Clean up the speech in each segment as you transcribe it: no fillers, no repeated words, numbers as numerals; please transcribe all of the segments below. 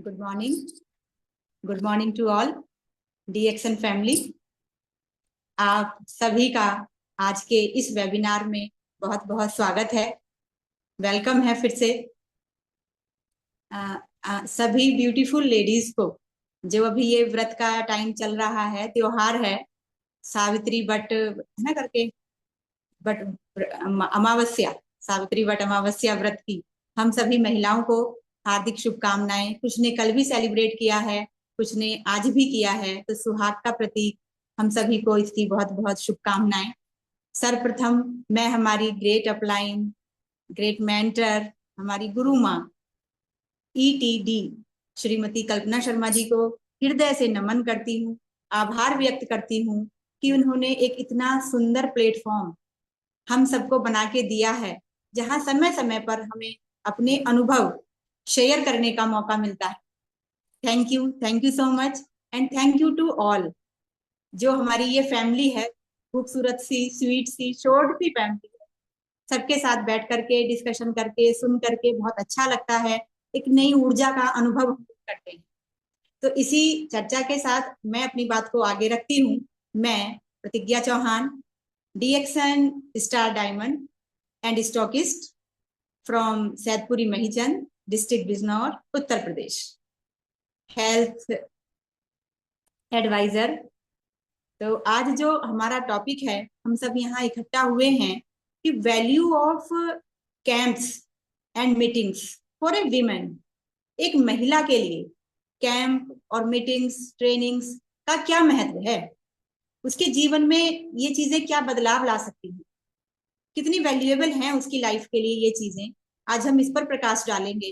Good morning. Good morning to all DXN family. आप सभी का आज के इस वेबिनार में बहुत बहुत स्वागत है। वेलकम है फिर से। सभी ब्यूटीफुल लेडीज को, जो अभी ये व्रत का टाइम चल रहा है, त्योहार है सावित्री बट है ना करके, बट अमावस्या, सावित्री बट अमावस्या व्रत की हम सभी महिलाओं को हार्दिक शुभकामनाएं। कुछ ने कल भी सेलिब्रेट किया है, कुछ ने आज भी किया है, तो सुहाग का प्रतीक हम सभी को इसकी बहुत बहुत शुभकामनाएं। सर्वप्रथम मैं हमारी ग्रेट अपलाइन, ग्रेट मेंटर, हमारी गुरु माँ ईटीडी श्रीमती कल्पना शर्मा जी को हृदय से नमन करती हूँ, आभार व्यक्त करती हूँ कि उन्होंने एक इतना सुंदर प्लेटफॉर्म हम सबको बना के दिया है, जहां समय समय पर हमें अपने अनुभव शेयर करने का मौका मिलता है। Thank you so much and thank you to all. जो हमारी ये फैमिली है, खूबसूरत सी, स्वीट सी, शॉर्ट सी फैमिली है, सबके साथ बैठ करके डिस्कशन करके सुन करके बहुत अच्छा लगता है। एक नई ऊर्जा का अनुभव हम करते हैं। तो इसी चर्चा के साथ मैं अपनी बात को आगे रखती हूँ। मैं Pratigya Chauhan, DXN star diamond and stockist from Saidpuri Mahichand, district Bijnor, Uttar Pradesh, health adviser. तो आज जो हमारा टॉपिक है, हम सब यहाँ इकट्ठा हुए हैं कि value of camps and meetings for a women. एक महिला के लिए कैंप और मीटिंग्स, ट्रेनिंग्स का क्या महत्व है, उसके जीवन में ये चीजें क्या बदलाव ला सकती हैं, कितनी वैल्यूएबल हैं उसकी लाइफ के लिए ये चीजें। आज हम इस पर प्रकाश डालेंगे,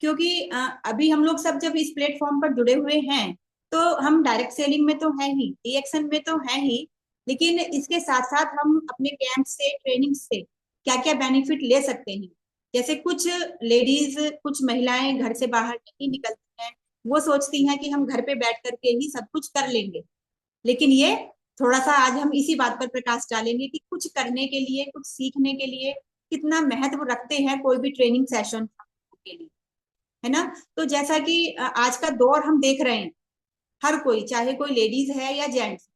क्योंकि अभी हम लोग सब जब इस प्लेटफॉर्म पर जुड़े हुए हैं, तो हम डायरेक्ट सेलिंग में तो है ही, डीएक्शन में तो है ही, लेकिन इसके साथ साथ हम अपने कैंप से, ट्रेनिंग से क्या क्या बेनिफिट ले सकते हैं। जैसे कुछ लेडीज, कुछ महिलाएं घर से बाहर नहीं निकलती हैं, वो सोचती हैं कि हम घर पे बैठ करके ही सब कुछ कर लेंगे, लेकिन ये थोड़ा सा आज हम इसी बात पर प्रकाश डालेंगे कि कुछ करने के लिए, कुछ सीखने के लिए कितना महत्व रखते हैं कोई भी ट्रेनिंग सेशन के लिए, है ना। तो जैसा कि आज का दौर हम देख रहे हैं, हर कोई, चाहे कोई लेडीज है या जेंट्स,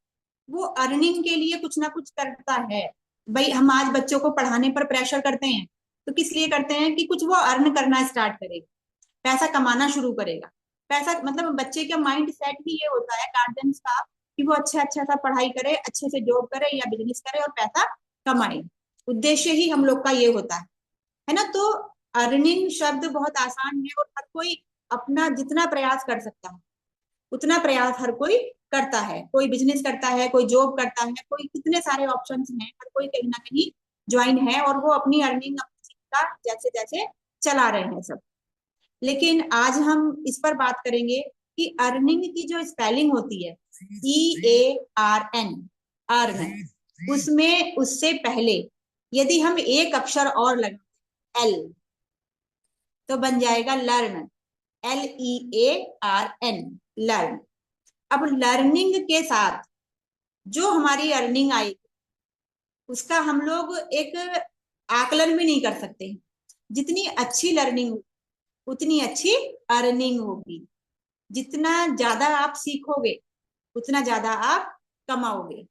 वो अर्निंग के लिए कुछ ना कुछ करता है। भाई हम आज बच्चों को पढ़ाने पर प्रेशर करते हैं, तो किस लिए करते हैं कि कुछ वो अर्न करना स्टार्ट करेगा, पैसा कमाना शुरू करेगा। पैसा मतलब बच्चे का माइंड सेट ही ये होता है, गार्जियंस का, कि वो अच्छा सा पढ़ाई करे, अच्छे से जॉब करे या बिजनेस करे और पैसा कमाए। उद्देश्य ही हम लोग का ये होता है ना। तो अर्निंग शब्द बहुत आसान है और हर कोई अपना जितना प्रयास कर सकता है उतना प्रयास हर कोई करता है। कोई बिजनेस करता है, कोई जॉब करता है, कोई कितने सारे ऑप्शंस हैं, हर कोई कहीं ना कहीं ज्वाइन है और वो अपनी अर्निंग, अपनी जीविका जैसे जैसे चला रहे हैं सब। लेकिन आज हम इस पर बात करेंगे कि अर्निंग की जो स्पेलिंग होती है, EARN, अर्न, उसमें उससे पहले यदि हम एक अक्षर और लगा L, तो बन जाएगा लर्न, LEARN, लर्न। अब लर्निंग के साथ जो हमारी अर्निंग आई, उसका हम लोग एक आकलन भी नहीं कर सकते। जितनी अच्छी लर्निंग उतनी अच्छी अर्निंग होगी। जितना ज्यादा आप सीखोगे उतना ज्यादा आप कमाओगे।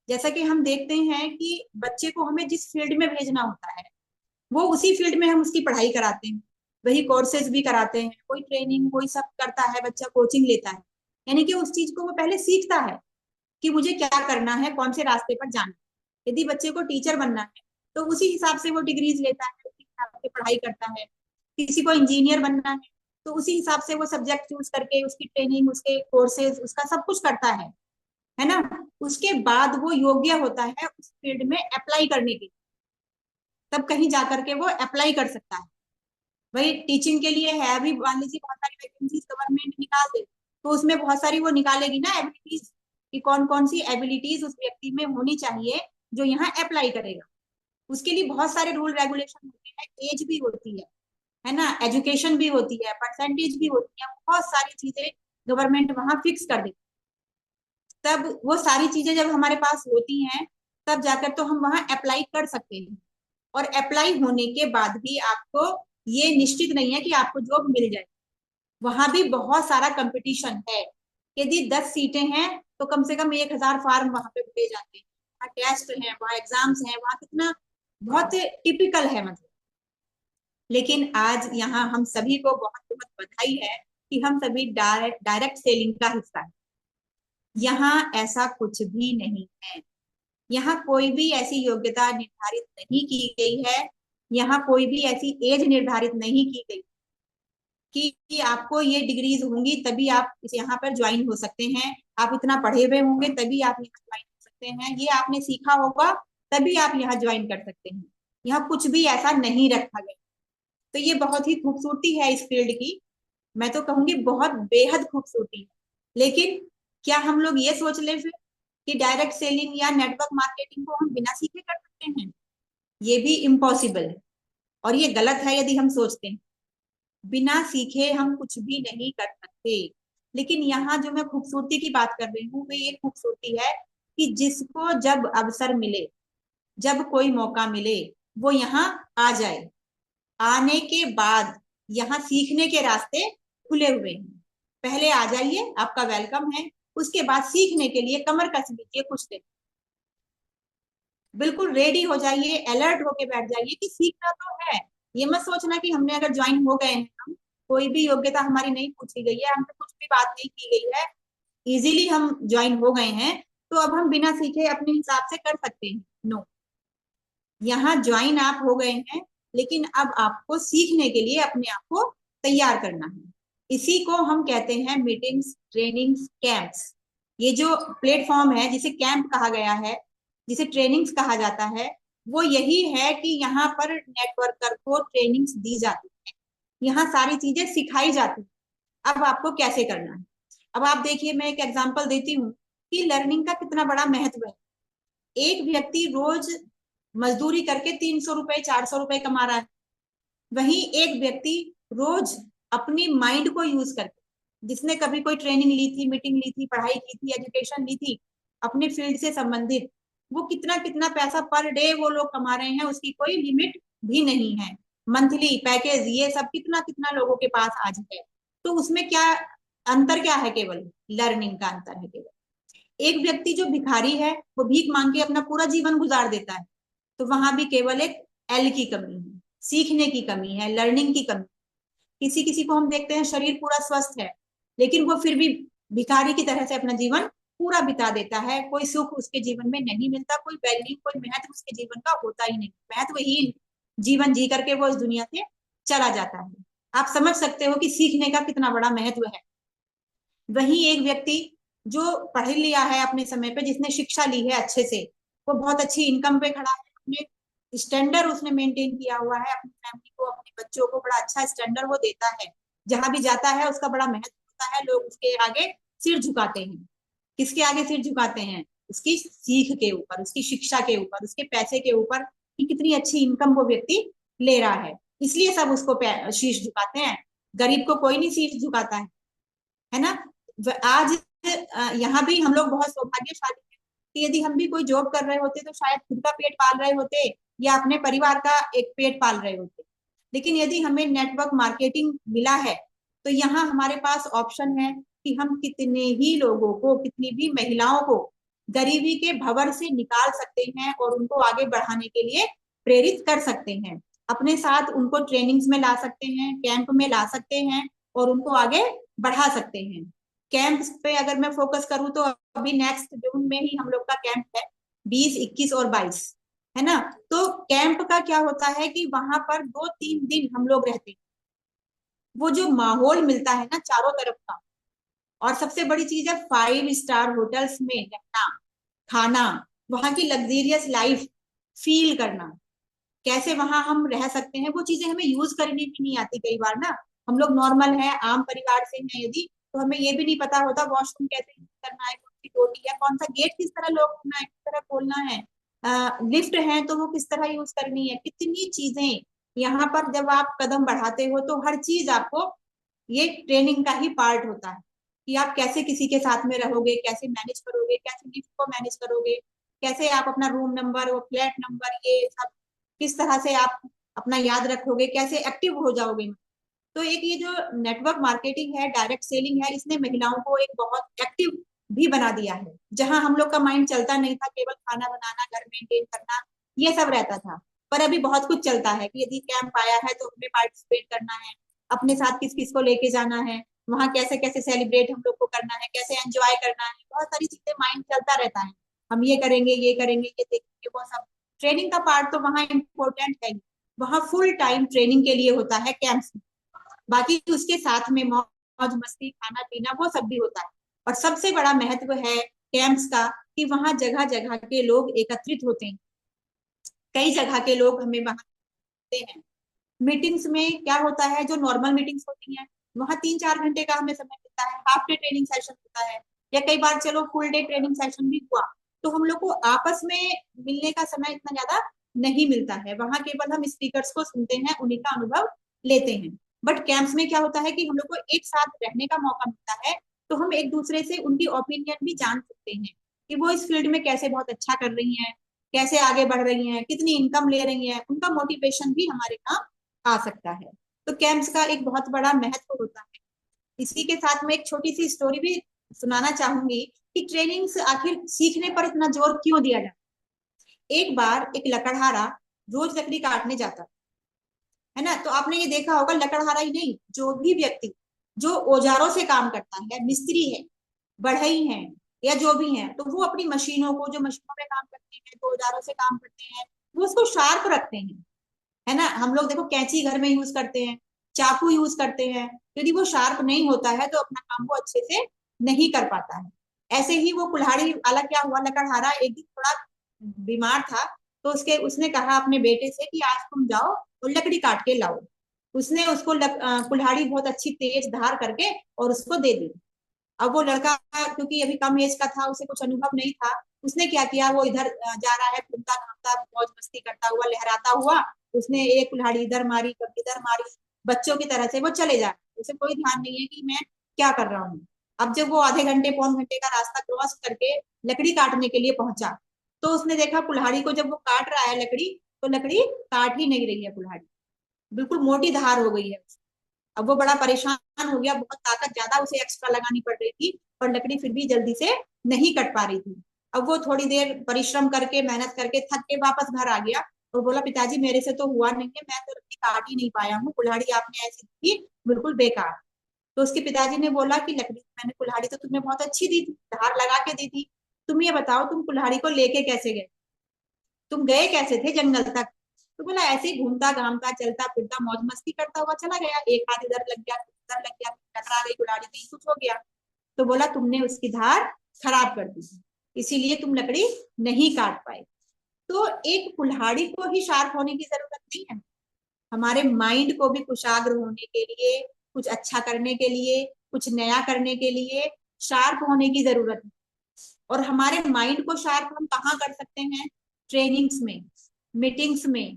जैसा कि हम देखते हैं कि बच्चे को हमें जिस फील्ड में भेजना होता है, वो उसी फील्ड में हम उसकी पढ़ाई कराते हैं, वही कोर्सेज भी कराते हैं, कोई ट्रेनिंग, कोई सब करता है, बच्चा कोचिंग लेता है, यानी कि उस चीज को वो पहले सीखता है कि मुझे क्या करना है, कौन से रास्ते पर जाना है। यदि बच्चे को टीचर बनना है तो उसी हिसाब से वो डिग्रीज लेता है, उसी हिसाब से पढ़ाई करता है। किसी को इंजीनियर बनना है तो उसी हिसाब से वो सब्जेक्ट चूज करके उसकी ट्रेनिंग, उसके कोर्सेज, उसका सब कुछ करता है ना। उसके बाद वो योग्य होता है उस फील्ड में अप्लाई करने के, तब कहीं जाकर के वो अप्लाई कर सकता है। वही टीचिंग के लिए है, अभी मान लीजिए बहुत सारी वैकेंसीज गवर्नमेंट निकाल दे, तो उसमें बहुत सारी वो निकालेगी ना एबिलिटीज, कि कौन कौन सी एबिलिटीज उस व्यक्ति में होनी चाहिए जो यहाँ अप्लाई करेगा। उसके लिए बहुत सारे रूल रेगुलेशन होते हैं, एज भी होती है ना, एजुकेशन भी होती है, परसेंटेज भी होती है, बहुत सारी चीजें गवर्नमेंट वहां फिक्स कर देती है। तब वो सारी चीजें जब हमारे पास होती हैं, तब जाकर तो हम वहां अप्लाई कर सकते हैं। और अप्लाई होने के बाद भी आपको ये निश्चित नहीं है कि आपको जॉब मिल जाए। वहां भी बहुत सारा कंपटीशन है। यदि 10 सीटें हैं तो कम से कम 1,000 फार्म वहां पे भरे जाते हैं, वहाँ टेस्ट हैं, वहाँ एग्जाम्स हैं, वहाँ कितना बहुत टिपिकल है मतलब। लेकिन आज यहाँ हम सभी को बहुत बहुत बधाई है कि हम सभी डायरेक्ट डायरेक्ट सेलिंग का हिस्सा है। यहाँ ऐसा कुछ भी नहीं है। यहाँ कोई भी ऐसी योग्यता निर्धारित नहीं की गई है। यहाँ कोई भी ऐसी एज निर्धारित नहीं की गई कि आपको ये डिग्रीज होंगी तभी आप यहाँ पर ज्वाइन हो सकते हैं, आप इतना पढ़े हुए होंगे तभी आप यहाँ ज्वाइन हो सकते हैं, ये आपने सीखा होगा तभी आप यहाँ ज्वाइन कर सकते हैं। यहाँ कुछ भी ऐसा नहीं रखा गया। तो ये बहुत ही खूबसूरती है इस फील्ड की। मैं तो कहूंगी बहुत बेहद खूबसूरती है। लेकिन क्या हम लोग ये सोच ले फिर कि डायरेक्ट सेलिंग या नेटवर्क मार्केटिंग को हम बिना सीखे कर सकते हैं? ये भी इम्पॉसिबल है और ये गलत है यदि हम सोचते हैं। बिना सीखे हम कुछ भी नहीं कर सकते। लेकिन यहाँ जो मैं खूबसूरती की बात कर रही हूँ वो ये खूबसूरती है कि जिसको जब अवसर मिले, जब कोई मौका मिले, वो यहाँ आ जाए। आने के बाद यहाँ सीखने के रास्ते खुले हुए हैं। पहले आ जाइए, आपका वेलकम है। उसके बाद सीखने के लिए कमर कस लीजिए कुछ दिन। बिल्कुल रेडी हो जाइए, अलर्ट होके बैठ जाइए कि सीखना तो है। ये मत सोचना कि हमने अगर ज्वाइन हो गए हैं, हम कोई भी योग्यता हमारी नहीं पूछी गई है, हमसे कुछ भी बात नहीं की गई है, इजीली हम ज्वाइन हो गए हैं तो अब हम बिना सीखे अपने हिसाब से कर सकते हैं। नो, यहाँ ज्वाइन आप हो गए हैं, लेकिन अब आपको सीखने के लिए अपने आप को तैयार करना है। इसी को हम कहते हैं मीटिंग्स, ट्रेनिंग्स, कैंप्स। ये जो प्लेटफॉर्म है जिसे कैंप कहा गया है, जिसे ट्रेनिंग्स कहा जाता है, वो यही है कि यहाँ पर नेटवर्कर को ट्रेनिंग्स दी जाती है, यहाँ सारी चीजें सिखाई जाती है। अब आपको कैसे करना है। अब आप देखिए, मैं एक एग्जांपल देती हूँ कि लर्निंग का कितना बड़ा महत्व है। एक व्यक्ति रोज मजदूरी करके 300 रुपए 400 रुपए कमा रहा है, वहीं एक व्यक्ति रोज अपनी माइंड को यूज करके, जिसने कभी कोई ट्रेनिंग ली थी, मीटिंग ली थी, पढ़ाई की थी, एजुकेशन ली थी अपने फील्ड से संबंधित, वो कितना कितना पैसा पर डे वो लोग कमा रहे हैं, उसकी कोई लिमिट भी नहीं है। मंथली पैकेज ये सब कितना कितना लोगों के पास आज है। तो उसमें क्या अंतर क्या है? केवल लर्निंग का अंतर है केवल। एक व्यक्ति जो भिखारी है वो भीख मांग के अपना पूरा जीवन गुजार देता है, तो वहां भी केवल एक एल की कमी है, सीखने की कमी है, लर्निंग की कमी। किसी किसी को हम देखते हैं शरीर पूरा स्वस्थ है, लेकिन वो फिर भी भिखारी की तरह से अपना जीवन पूरा बिता देता है, कोई सुख उसके जीवन में नहीं मिलता, कोई वैल्यू, कोई महत्व उसके जीवन का होता ही नहीं, महत्वहीन जीवन जी करके वो इस दुनिया से चला जाता है। आप समझ सकते हो कि सीखने का कितना बड़ा महत्व है। वहीं एक व्यक्ति जो पढ़ लिया है अपने समय पे, जिसने शिक्षा ली है अच्छे से, वो बहुत अच्छी इनकम पे खड़ा है, अपने स्टैंडर्ड उसने मेंटेन किया हुआ है, अपनी फैमिली को, अपने बच्चों को बड़ा अच्छा स्टैंडर्ड वो देता है, जहां भी जाता है उसका बड़ा महत्व होता है, लोग उसके आगे सिर झुकाते हैं। किसके आगे सिर झुकाते हैं? उसकी सीख के ऊपर, उसकी शिक्षा के ऊपर, उसके पैसे के ऊपर, कि कितनी अच्छी इनकम वो व्यक्ति ले रहा है, इसलिए सब उसको शीश झुकाते हैं। गरीब को कोई नहीं शीश झुकाता है ना। आज यहाँ भी हम लोग बहुत सौभाग्यशाली हैं कि यदि हम भी कोई जॉब कर रहे होते तो शायद खुद का पेट पाल रहे होते या अपने परिवार का एक पेट पाल रहे होते। लेकिन यदि हमें नेटवर्क मार्केटिंग मिला है तो यहाँ हमारे पास ऑप्शन है कि हम कितने ही लोगों को, कितनी भी महिलाओं को गरीबी के भंवर से निकाल सकते हैं और उनको आगे बढ़ाने के लिए प्रेरित कर सकते हैं। अपने साथ उनको ट्रेनिंग्स में ला सकते हैं, कैंप में ला सकते हैं और उनको आगे बढ़ा सकते हैं। कैंप पे अगर मैं फोकस करूं तो अभी नेक्स्ट जून में ही हम लोग का कैंप है, 20, 21 और 22, है ना। तो कैंप का क्या होता है कि वहां पर 2-3 दिन हम लोग रहते हैं। वो जो माहौल मिलता है ना चारों तरफ का, और सबसे बड़ी चीज है 5 स्टार होटल्स में रहना, खाना, वहां की लग्जरियस लाइफ फील करना, कैसे वहां हम रह सकते हैं, वो चीजें हमें यूज करनी भी नहीं आती कई बार ना। हम लोग नॉर्मल है, आम परिवार से हैं यदि, तो हमें ये भी नहीं पता होता वॉशरूम कैसे यूज करना है, कौन सी टोटी है, कौन सा गेट किस तरह लॉक करना है, किस तरह खोलना है, लिफ्ट है तो वो किस तरह यूज करनी है, कितनी चीजें। यहाँ पर जब आप कदम बढ़ाते हो तो हर चीज आपको, ये ट्रेनिंग का ही पार्ट होता है कि आप कैसे किसी के साथ में रहोगे, कैसे मैनेज करोगे, कैसे लिफ्ट को मैनेज करोगे, कैसे आप अपना रूम नंबर, वो फ्लैट नंबर, ये सब किस तरह से आप अपना याद रखोगे, कैसे एक्टिव हो जाओगे। तो एक ये जो नेटवर्क मार्केटिंग है, डायरेक्ट सेलिंग है, इसने महिलाओं को एक बहुत एक्टिव भी बना दिया है। जहां हम लोग का माइंड चलता नहीं था, केवल खाना बनाना, घर मेंटेन करना, ये सब रहता था, पर अभी बहुत कुछ चलता है कि यदि कैंप आया है तो हमें पार्टिसिपेट करना है, अपने साथ किस किस को लेके जाना है, वहां कैसे कैसे सेलिब्रेट हम लोग को करना है, कैसे एंजॉय करना है, बहुत सारी चीजें माइंड चलता रहता है। हम ये करेंगे, ये करेंगे, ये देखेंगे, वो सब ट्रेनिंग का पार्ट तो वहाँ इम्पोर्टेंट है। वहाँ फुल टाइम ट्रेनिंग के लिए होता है कैंप्स में। बाकी उसके साथ में मौज मस्ती, खाना पीना, वो सब भी होता है। और सबसे बड़ा महत्व है कैंप्स का कि वहाँ जगह जगह के लोग एकत्रित होते हैं। कई जगह के लोग हमें वहां मिलते हैं। मीटिंग्स में क्या होता है, जो नॉर्मल मीटिंग्स होती हैं वहां 3-4 घंटे का हमें समय मिलता है, हाफ डे ट्रेनिंग सेशन होता है, या कई बार चलो फुल डे ट्रेनिंग सेशन भी हुआ, तो हम लोग को आपस में मिलने का समय इतना ज्यादा नहीं मिलता है। वहां केवल हम स्पीकर्स को सुनते हैं, उन्हीं का अनुभव लेते हैं। बट कैंप्स में क्या होता है कि हम लोग को एक साथ रहने का मौका मिलता है, तो हम एक दूसरे से उनकी ओपिनियन भी जान सकते हैं कि वो इस फील्ड में कैसे बहुत अच्छा कर रही हैं, कैसे आगे बढ़ रही हैं, कितनी इनकम ले रही हैं, उनका मोटिवेशन भी हमारे काम आ सकता है। तो कैंप्स का एक बहुत बड़ा महत्व होता है। इसी के साथ में एक छोटी सी स्टोरी भी सुनाना चाहूंगी कि ट्रेनिंग्स आखिर सीखने पर इतना जोर क्यों दिया जाता है। एक बार एक लकड़हारा रोज लकड़ी काटने जाता है ना, तो आपने ये देखा होगा, लकड़हारा ही नहीं, जो भी व्यक्ति जो औजारों से काम करता है, मिस्त्री है, बढ़ई है, या जो भी है, तो वो अपनी मशीनों को, जो मशीनों में काम करते हैं, जो औजारों से काम करते हैं, वो उसको शार्प रखते हैं, है ना। हम लोग देखो कैंची घर में यूज करते हैं, चाकू यूज करते हैं, यदि वो शार्प नहीं होता है तो अपना काम वो अच्छे से नहीं कर पाता है। ऐसे ही वो कुल्हाड़ी वाला क्या हुआ, लकड़हारा एक दिन थोड़ा बीमार था, तो उसने कहा अपने बेटे से कि आज तुम जाओ और लकड़ी काट के लाओ। उसने उसको कुल्हाड़ी बहुत अच्छी तेज धार करके और उसको दे दी। अब वो लड़का क्योंकि अभी कम एज का था, उसे कुछ अनुभव नहीं था, उसने क्या किया, वो इधर जा रहा है, घूमता घामता मौज मस्ती करता हुआ, लहराता हुआ, उसने एक कुल्हाड़ी इधर मारी, कभी इधर मारी, बच्चों की तरह से वो चले जा, उसे कोई ध्यान नहीं है कि मैं क्या कर रहा हूँ। अब जब वो आधे घंटे पौन घंटे का रास्ता क्रॉस करके लकड़ी काटने के लिए पहुंचा, तो उसने देखा कुल्हाड़ी को, जब वो काट रहा है लकड़ी, तो लकड़ी काट ही नहीं रही है कुल्हाड़ी, बिल्कुल मोटी धार हो गई है। अब वो बड़ा परेशान हो गया, बहुत ताकत ज्यादा उसे एक्स्ट्रा लगानी पड़ रही थी, पर लकड़ी फिर भी जल्दी से नहीं कट पा रही थी। अब वो थोड़ी देर परिश्रम करके, मेहनत करके थक के वापस घर आ गया और बोला, पिताजी मेरे से तो हुआ नहीं है, मैं तो लकड़ी काट ही नहीं पाया हूँ, कुल्हाड़ी आपने ऐसी दी, बिल्कुल बेकार। तो उसके पिताजी ने बोला कि लकड़ी मैंने, कुल्हाड़ी तो तुम्हें बहुत अच्छी दी थी, धार लगा के दी थी, तुम ये बताओ तुम कुल्हाड़ी को लेके कैसे गए, तुम गए कैसे थे जंगल तक। तो बोला ऐसे ही घूमता घामता, चलता फिरता, मौज मस्ती करता हुआ चला गया, एक हाथ इधर लग गया, उधर लग गया, टकरा गई कुल्हाड़ी, कहीं कुछ हो गया। तो बोला तुमने उसकी धार खराब कर दी, इसीलिए तुम लकड़ी नहीं काट पाए। तो एक कुल्हाड़ी को ही शार्प होने की जरूरत नहीं है, हमारे माइंड को भी कुशाग्र होने के लिए, कुछ अच्छा करने के लिए, कुछ नया करने के लिए शार्प होने की जरूरत है। और हमारे माइंड को शार्प हम कहाँ कर सकते हैं, ट्रेनिंग्स में, मीटिंग्स में,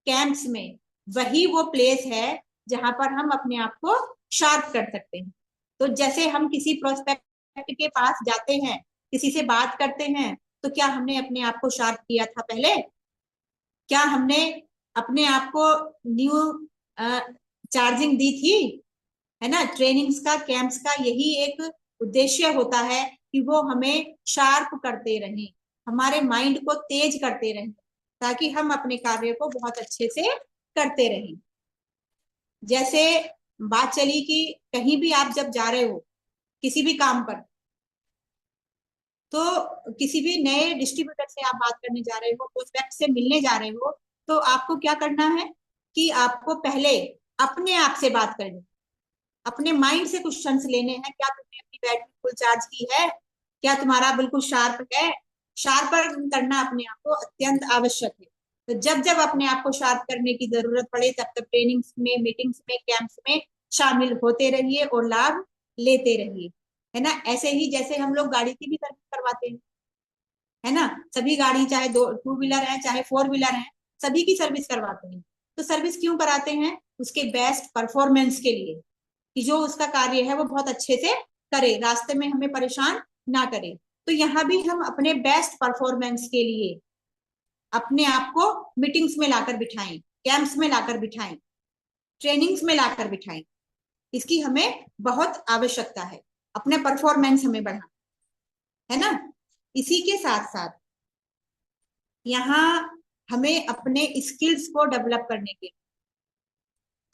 कैंप्स में। वही वो प्लेस है जहां पर हम अपने आप को शार्प कर सकते हैं। तो जैसे हम किसी प्रोस्पेक्ट के पास जाते हैं, किसी से बात करते हैं, तो क्या हमने अपने आप को शार्प किया था पहले, क्या हमने अपने आप को न्यू चार्जिंग दी थी, है ना। ट्रेनिंग्स का, कैंप्स का यही एक उद्देश्य होता है कि वो हमें शार्प करते रहें, हमारे माइंड को तेज करते रहें, ताकि हम अपने कार्य को बहुत अच्छे से करते रहें। जैसे बात चली कि कहीं भी आप जब जा रहे हो किसी भी काम पर, तो किसी भी नए डिस्ट्रीब्यूटर से आप बात करने जा रहे हो, प्रोस्पेक्ट से मिलने जा रहे हो, तो आपको क्या करना है कि आपको पहले अपने आप से बात करनी, अपने माइंड से क्वेश्चंस लेने हैं, क्या तुमने अपनी बैटरी फुल चार्ज की है, क्या तुम्हारा बिल्कुल शार्प है। शार्पर करना अपने आप को अत्यंत आवश्यक है। तो जब जब अपने आप को शार्प करने की जरूरत पड़े, तब तब ट्रेनिंग्स में, मीटिंग्स में, कैंप्स में शामिल होते रहिए और लाभ लेते रहिए, है ना। ऐसे ही जैसे हम लोग गाड़ी की भी सर्विस करवाते हैं, है ना, सभी गाड़ी चाहे दो टू व्हीलर है चाहे फोर व्हीलर है, सभी की सर्विस करवाते हैं। तो सर्विस क्यों कराते हैं, उसके बेस्ट परफॉर्मेंस के लिए, कि जो उसका कार्य है वो बहुत अच्छे से करे, रास्ते में हमें परेशान ना करे। तो यहाँ भी हम अपने बेस्ट परफॉर्मेंस के लिए अपने आप को मीटिंग्स में लाकर बिठाएं, कैंप्स में लाकर बिठाएं, ट्रेनिंग्स में लाकर बिठाएं, इसकी हमें बहुत आवश्यकता है, अपने परफॉर्मेंस हमें बढ़ाना है ना। इसी के साथ साथ यहाँ हमें अपने स्किल्स को डेवलप करने के,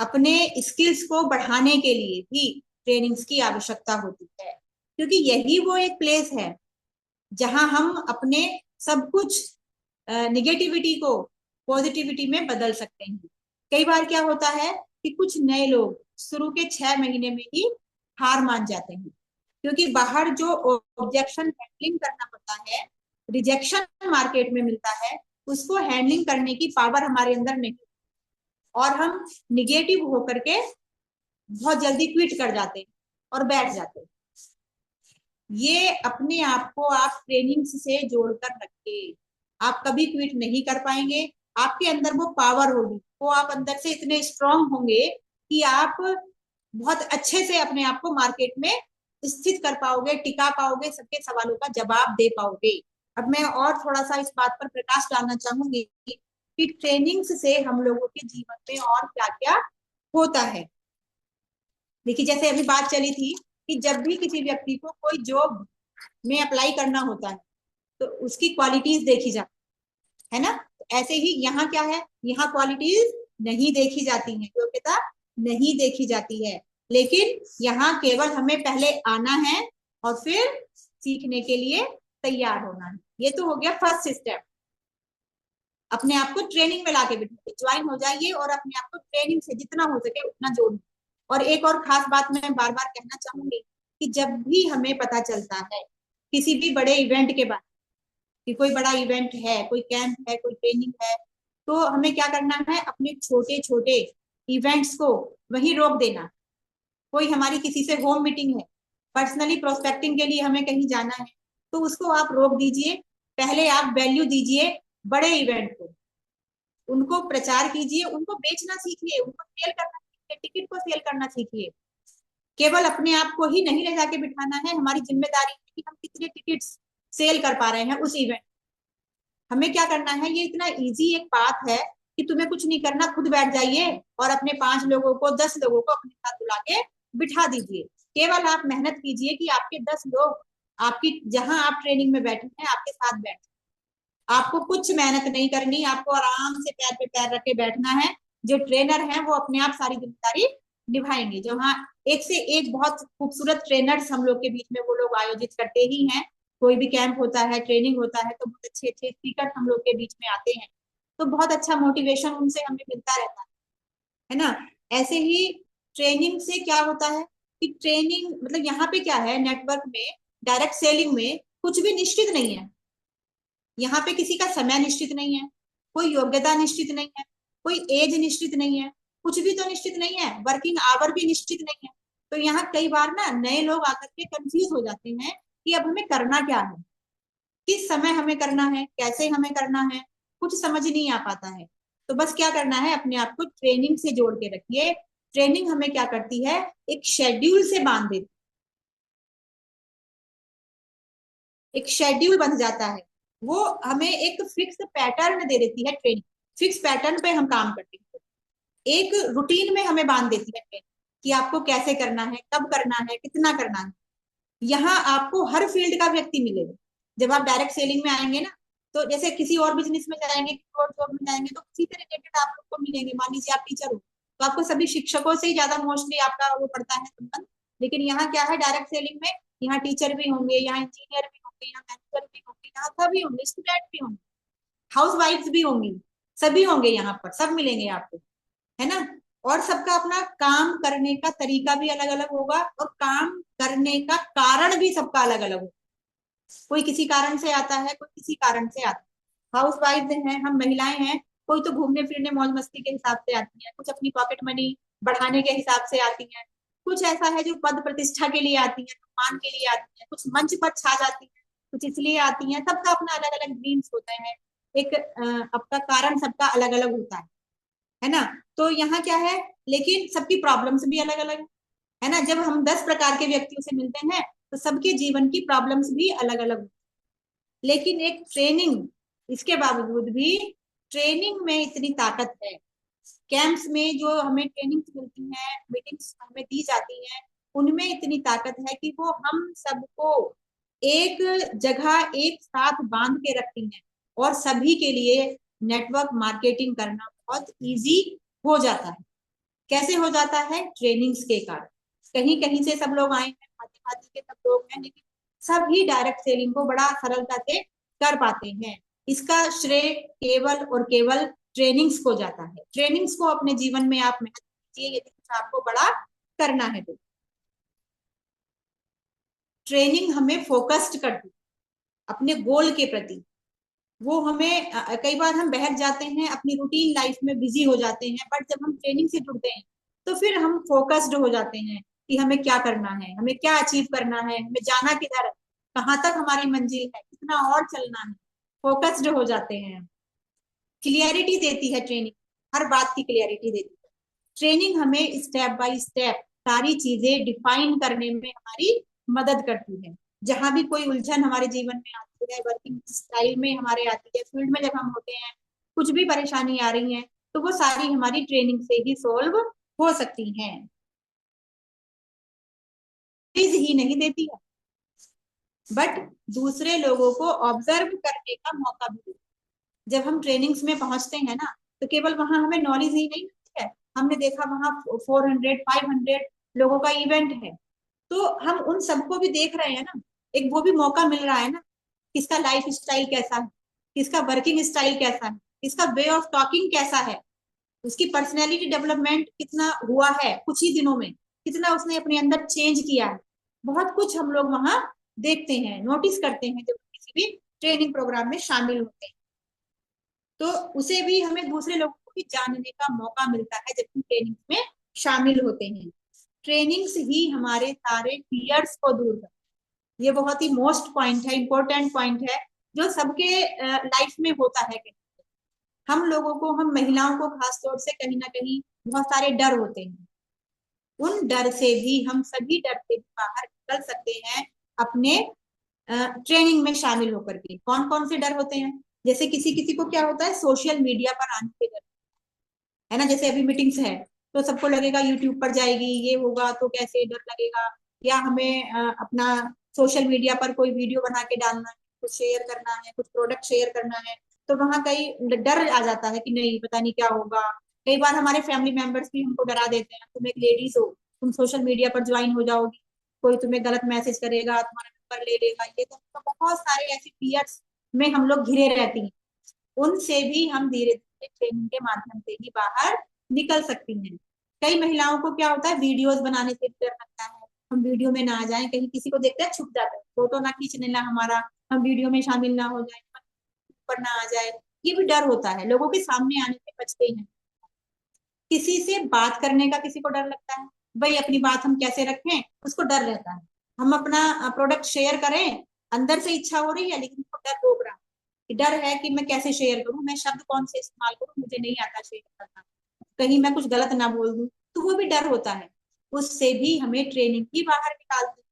अपने स्किल्स को बढ़ाने के लिए भी ट्रेनिंग्स की आवश्यकता होती है, क्योंकि यही वो एक प्लेस है जहां हम अपने सब कुछ निगेटिविटी को पॉजिटिविटी में बदल सकते हैं। कई बार क्या होता है कि कुछ नए लोग शुरू के 6 महीने में ही हार मान जाते हैं, क्योंकि बाहर जो ऑब्जेक्शन हैंडलिंग करना पड़ता है, रिजेक्शन मार्केट में मिलता है, उसको हैंडलिंग करने की पावर हमारे अंदर नहीं, और हम निगेटिव होकर के बहुत जल्दी क्विट कर जाते हैं और बैठ जाते हैं। ये अपने आप को आप ट्रेनिंग से जोड़कर रखिए, आप कभी क्विट नहीं कर पाएंगे। आपके अंदर वो पावर होगी, वो आप अंदर से इतने स्ट्रांग होंगे कि आप बहुत अच्छे से अपने आप को मार्केट में स्थित कर पाओगे, टिका पाओगे, सबके सवालों का जवाब दे पाओगे। अब मैं और थोड़ा सा इस बात पर प्रकाश डालना चाहूंगी कि ट्रेनिंग से हम लोगों के जीवन में और क्या क्या होता है। देखिए, जैसे अभी बात चली थी कि जब भी किसी व्यक्ति को कोई जॉब में अप्लाई करना होता है तो उसकी क्वालिटीज देखी जाती है ना। ऐसे ही यहाँ क्या है, यहाँ क्वालिटीज नहीं देखी जाती हैं, योग्यता नहीं देखी जाती है, लेकिन यहाँ केवल हमें पहले आना है और फिर सीखने के लिए तैयार होना है। ये तो हो गया फर्स्ट स्टेप, अपने आप को ट्रेनिंग में लाके बिठाइए, ज्वाइन हो जाइए और अपने आप को ट्रेनिंग से जितना हो सके उतना जोड़िए। और एक और खास बात मैं बार बार कहना चाहूंगी कि जब भी हमें पता चलता है किसी भी बड़े इवेंट के बारे में, कि कोई बड़ा इवेंट है, कोई कैंप है, कोई ट्रेनिंग है, तो हमें क्या करना है, अपने छोटे छोटे इवेंट्स को वहीं रोक देना। कोई हमारी किसी से होम मीटिंग है, पर्सनली प्रोस्पेक्टिंग के लिए हमें कहीं जाना है, तो उसको आप रोक दीजिए। पहले आप वैल्यू दीजिए बड़े इवेंट को, उनको प्रचार कीजिए, उनको बेचना सीखिए, उनको सेल करना सीखिए, टिकट को सेल करना सीखिए। केवल अपने आप को ही नहीं ले जाके बिठाना है, हमारी जिम्मेदारी है कि हम कितने टिकट्स सेल कर पा रहे हैं उस इवेंट। हमें क्या करना है, ये इतना इजी एक बात है कि तुम्हें कुछ नहीं करना, खुद बैठ जाइए और अपने 5 लोगों को 10 लोगों को अपने साथ बुला के बिठा दीजिए। केवल आप मेहनत कीजिए कि आपके 10 लोग आपकी जहां आप ट्रेनिंग में बैठे हैं आपके साथ बैठे। आपको कुछ मेहनत नहीं करनी, आपको आराम से पैर पे पैर रख के बैठना है। जो ट्रेनर है वो अपने आप सारी जिम्मेदारी निभाएंगे। जो हाँ, एक से एक बहुत खूबसूरत ट्रेनर्स हम लोग के बीच में वो लोग आयोजित करते ही हैं। कोई भी कैंप होता है, ट्रेनिंग होता है, तो बहुत अच्छे अच्छे स्पीकर हम लोग के बीच में आते हैं, तो बहुत अच्छा मोटिवेशन उनसे हमें मिलता रहता है ना। ऐसे ही ट्रेनिंग से क्या होता है कि ट्रेनिंग मतलब यहाँ पे क्या है, नेटवर्क में, डायरेक्ट सेलिंग में कुछ भी निश्चित नहीं है। यहाँ पे किसी का समय निश्चित नहीं है, कोई योग्यता निश्चित नहीं है, कोई एज निश्चित नहीं है, कुछ भी तो निश्चित नहीं है, वर्किंग आवर भी निश्चित नहीं है। तो यहाँ कई बार ना नए लोग आकर के कंफ्यूज हो जाते हैं कि अब हमें करना क्या है, किस समय हमें करना है, कैसे हमें करना है, कुछ समझ नहीं आ पाता है। तो बस क्या करना है, अपने आप को ट्रेनिंग से जोड़ के रखिए। ट्रेनिंग हमें क्या करती है, एक शेड्यूल से बांध देती, एक शेड्यूल बन जाता है, वो हमें एक फिक्स पैटर्न दे देती है ट्रेनिंग। फिक्स पैटर्न पे हम काम करते हैं, एक रूटीन में हमें बांध देती है ट्रेनिंग कि आपको कैसे करना है, कब करना है, कितना करना है। यहाँ आपको हर फील्ड का व्यक्ति मिलेगा। जब आप डायरेक्ट सेलिंग में आएंगे ना, तो जैसे किसी और बिजनेस में जाएंगे, किसी और जॉब में जाएंगे, तो उसी से रिलेटेड आप लोग को मिलेंगे। मान लीजिए आप टीचर हो तो आपको सभी शिक्षकों से ही ज्यादा मोस्टली आपका वो पड़ता है संबंध। लेकिन यहाँ क्या है, डायरेक्ट सेलिंग में यहाँ टीचर भी होंगे, यहाँ इंजीनियर भी होंगे, यहाँ मैनेजर भी होंगे, यहाँ सभी होंगे, स्टूडेंट भी होंगे, हाउस वाइफ भी होंगी, सभी होंगे यहाँ पर, सब मिलेंगे आपको, है ना। और सबका अपना काम करने का तरीका भी अलग अलग होगा, और काम करने का कारण भी सबका अलग अलग होगा। कोई किसी कारण से आता है, कोई किसी कारण से आता है। हाउस वाइफ हैं, हम महिलाएं हैं, कोई तो घूमने फिरने मौज मस्ती के हिसाब से आती है, कुछ अपनी पॉकेट मनी बढ़ाने के हिसाब से आती है, कुछ ऐसा है जो पद प्रतिष्ठा के लिए आती है, सम्मान के लिए आती है, कुछ मंच पर छा जाती है, कुछ इसलिए आती है। सबका अपना अलग अलग ड्रीम्स होते हैं, एक आपका कारण सबका अलग अलग होता है ना। तो यहाँ क्या है, लेकिन सबकी प्रॉब्लम्स भी अलग अलग है ना। जब हम 10 प्रकार के व्यक्तियों से मिलते हैं तो सबके जीवन की प्रॉब्लम्स भी अलग अलग। लेकिन एक ट्रेनिंग, इसके बावजूद भी ट्रेनिंग में इतनी ताकत है कैंप्स में जो हमें ट्रेनिंग्स मिलती हैं, मीटिंग्स हमें दी जाती हैं, उनमें इतनी ताकत है कि वो हम सबको एक जगह एक साथ बांध के रखती हैं और सभी के लिए नेटवर्क मार्केटिंग करना बहुत इजी हो जाता है। कैसे हो जाता है? ट्रेनिंग्स के कारण। कहीं कहीं से सब लोग आए हैं, भांति भांति के सब लोग हैं, लेकिन सभी डायरेक्ट सेलिंग को बड़ा सरलता से कर पाते हैं। इसका श्रेय केवल और केवल ट्रेनिंग्स को जाता है। ट्रेनिंग्स को अपने जीवन में आप महत्व दीजिए यदि कुछ आपको बड़ा करना है तो। ट्रेनिंग हमें फोकस्ड करती है अपने गोल के प्रति। वो हमें कई बार हम बहक जाते हैं, अपनी रूटीन लाइफ में बिजी हो जाते हैं, बट जब हम ट्रेनिंग से जुड़ते हैं तो फिर हम फोकस्ड हो जाते हैं कि हमें क्या करना है, हमें क्या अचीव करना है, हमें जाना किधर है, कहाँ तक हमारी मंजिल है, कितना और चलना है। फोकस्ड हो जाते हैं। क्लियरिटी देती है ट्रेनिंग, हर बात की क्लियरिटी देती है ट्रेनिंग। हमें स्टेप बाय स्टेप सारी चीजें डिफाइन करने में हमारी मदद करती है। जहां भी कोई उलझन हमारे जीवन में आती है, वर्किंग स्टाइल में हमारे आती है, फील्ड में जब हम होते हैं, कुछ भी परेशानी आ रही है, तो वो सारी हमारी ट्रेनिंग से ही सोल्व हो सकती हैं। चीज ही नहीं देती है, बट दूसरे लोगों को ऑब्जर्व करने का मौका भी देती है। जब हम ट्रेनिंग्स में पहुंचते हैं ना, तो केवल वहां हमें नॉलेज ही नहीं मिलती है। हमने देखा वहां 400 500 लोगों का इवेंट है, तो हम उन सबको भी देख रहे हैं ना। एक वो भी मौका मिल रहा है ना, किसका लाइफ स्टाइल कैसा है, किसका वर्किंग स्टाइल कैसा है, किसका वे ऑफ टॉकिंग कैसा है, उसकी पर्सनैलिटी डेवलपमेंट कितना हुआ है कुछ ही दिनों में, कितना उसने अपने अंदर चेंज किया है। बहुत कुछ हम लोग वहां देखते हैं, नोटिस करते हैं जब किसी भी ट्रेनिंग प्रोग्राम में शामिल होते हैं। तो उसे भी हमें दूसरे लोगों को भी जानने का मौका मिलता है जब हम ट्रेनिंग में शामिल होते हैं। ट्रेनिंग्स ही हमारे सारे फियर्स को दूर करते हैं। ये बहुत ही मोस्ट पॉइंट है, इंपॉर्टेंट पॉइंट है, जो सबके लाइफ में होता है। हम लोगों को, हम महिलाओं को खास तौर से कहीं ना कहीं बहुत सारे डर होते हैं। उन डर से भी, हम सभी डर से भी बाहर निकल सकते हैं अपने ट्रेनिंग में शामिल होकर के। कौन कौन से डर होते हैं? जैसे किसी किसी को क्या होता है, सोशल मीडिया पर आने के डर, है ना। जैसे अभी मीटिंग्स है, तो सबको लगेगा यूट्यूब पर जाएगी, ये होगा, तो कैसे डर लगेगा। या हमें अपना सोशल मीडिया पर कोई वीडियो बना के डालना है, कुछ शेयर करना है, कुछ प्रोडक्ट शेयर करना है, तो वहां कई डर आ जाता है कि नहीं, पता नहीं क्या होगा। कई बार हमारे फैमिली मेंबर्स भी हमको डरा देते हैं, तुम एक लेडीज हो, तुम सोशल मीडिया पर ज्वाइन हो जाओगी, कोई तुम्हें गलत मैसेज करेगा, तुम्हारा नंबर ले लेगा, ये तो बहुत सारे ऐसे फियर्स में हम लोग घिरे रहती हैं। उनसे भी हम धीरे धीरे ट्रेनिंग के माध्यम से ही बाहर निकल सकती हैं। कई महिलाओं को क्या होता है, वीडियोस बनाने से डर लगता है, हम वीडियो में ना आ जाएं, कहीं किसी को देखते हैं छुप जाते हैं, फोटो ना खींचने ना हमारा, हम वीडियो में शामिल ना हो जाए, पर ना आ जाए, ये भी डर होता है। लोगों के सामने आने से बचते हैं। किसी से बात करने का किसी को डर लगता है, भाई अपनी बात हम कैसे रखें, उसको डर रहता है। हम अपना प्रोडक्ट शेयर करें, अंदर से इच्छा हो रही है लेकिन उसको डर रोक रहा है। डर है कि मैं कैसे शेयर करूं, मैं शब्द कौन से इस्तेमाल करूं, मुझे नहीं आता शेयर करना, कहीं मैं कुछ गलत ना बोल दूं, तो वो भी डर होता है। उससे भी हमें ट्रेनिंग ही बाहर निकालती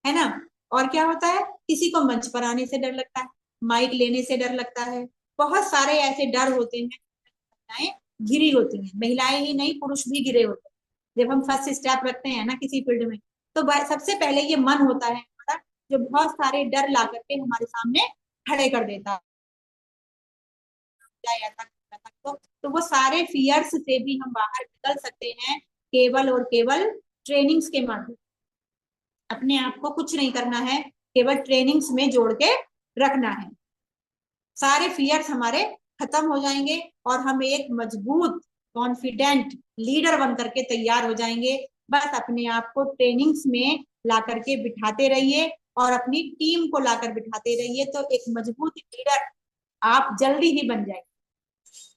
है ना। और क्या होता है, किसी को मंच पर आने से डर लगता है, माइक लेने से डर लगता है। बहुत सारे ऐसे डर होते हैं, महिलाएं घिरी होती हैं। महिलाएं ही नहीं, पुरुष भी घिरे होते हैं। जब हम फर्स्ट स्टेप रखते हैं ना किसी फील्ड में, तो सबसे पहले ये मन होता है हमारा, जो बहुत सारे डर ला करके हमारे सामने खड़े कर देता है। ऐसा तो वो सारे फियर्स से भी हम बाहर निकल सकते हैं केवल और केवल ट्रेनिंग्स के माध्यम। अपने आप को कुछ नहीं करना है, केवल ट्रेनिंग्स में जोड़ के रखना है। सारे फियर्स हमारे खत्म हो जाएंगे और हम एक मजबूत कॉन्फिडेंट लीडर बन करके तैयार हो जाएंगे। बस अपने आप को ट्रेनिंग्स में ला करके बिठाते रहिए और अपनी टीम को लाकर बिठाते रहिए, तो एक मजबूत लीडर आप जल्दी ही बन जाएंगे।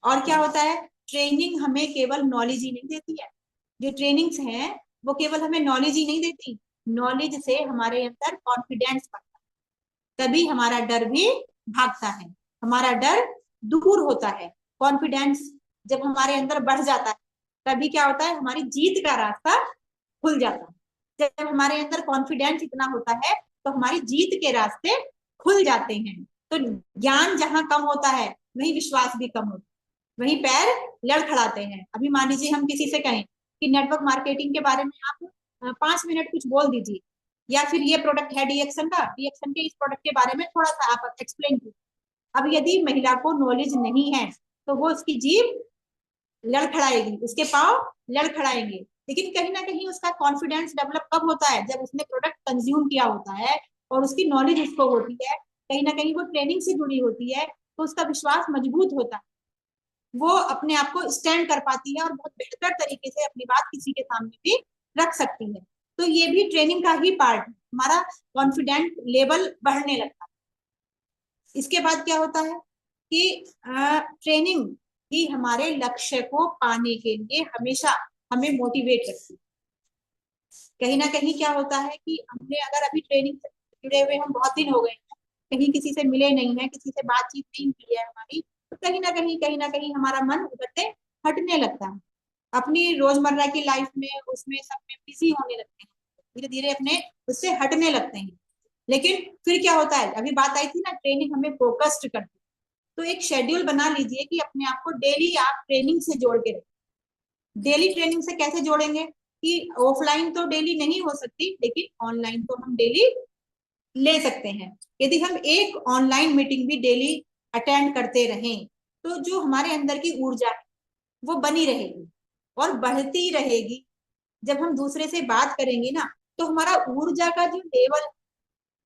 और क्या होता है, ट्रेनिंग हमें केवल नॉलेज ही नहीं देती है। जो ट्रेनिंग्स हैं वो केवल हमें नॉलेज ही नहीं देती, नॉलेज से हमारे अंदर कॉन्फिडेंस बढ़ता है, तभी हमारा डर भी भागता है, हमारा डर दूर होता है। कॉन्फिडेंस जब हमारे अंदर बढ़ जाता है, तभी क्या होता है, हमारी जीत का रास्ता खुल जाता है। जब हमारे अंदर कॉन्फिडेंस इतना होता है, तो हमारी जीत के रास्ते खुल जाते हैं। तो ज्ञान जहां कम होता है, वहीं विश्वास भी कम होता है। वहीं पैर लड़खड़ाते हैं। अभी मान लीजिए हम किसी से कहें कि नेटवर्क मार्केटिंग के बारे में आप 5 मिनट कुछ बोल दीजिए, या फिर ये प्रोडक्ट है डीएक्सन का, डीएक्सन के इस प्रोडक्ट के बारे में थोड़ा सा आप एक्सप्लेन कीजिए। अब यदि महिला को नॉलेज नहीं है तो वो उसकी जीभ लड़खड़ाएगी, उसके पांव लड़खड़ाएंगे। लेकिन कहीं ना कहीं उसका कॉन्फिडेंस डेवलप कब होता है, जब उसने प्रोडक्ट कंज्यूम किया होता है और उसकी नॉलेज उसको होती है, कहीं ना कहीं वो ट्रेनिंग से जुड़ी होती है, तो उसका विश्वास मजबूत होता है, वो अपने आप को स्टैंड कर पाती है और बहुत बेहतर तरीके से अपनी बात किसी के सामने भी रख सकती है। तो ये भी ट्रेनिंग का ही पार्ट है, हमारा कॉन्फिडेंट लेवल बढ़ने लगता है। इसके बाद क्या होता है कि ट्रेनिंग ही हमारे लक्ष्य को पाने के लिए हमेशा हमें मोटिवेट करती है। कहीं ना कहीं क्या होता है कि हमने अगर अभी ट्रेनिंग से जुड़े हुए हम बहुत दिन हो गए हैं, कहीं किसी से मिले नहीं है, किसी से बातचीत नहीं की है हमारी, तो कहीं ना कहीं हमारा मन उधर से हटने लगता है, अपनी रोजमर्रा की लाइफ में उसमें सब में बिजी होने लगते हैं, धीरे धीरे अपने उससे हटने लगते हैं। लेकिन फिर क्या होता है, अभी बात आई थी ना, ट्रेनिंग हमें फोकस्ड करती है। तो एक शेड्यूल बना लीजिए कि अपने आप को डेली आप ट्रेनिंग से जोड़ के रखें। डेली ट्रेनिंग से कैसे जोड़ेंगे कि ऑफलाइन तो डेली नहीं हो सकती, लेकिन ऑनलाइन तो हम डेली ले सकते हैं। यदि हम एक ऑनलाइन मीटिंग भी डेली अटेंड करते रहें, तो जो हमारे अंदर की ऊर्जा है वो बनी रहेगी और बढ़ती रहेगी। जब हम दूसरे से बात करेंगे ना, तो हमारा ऊर्जा का जो लेवल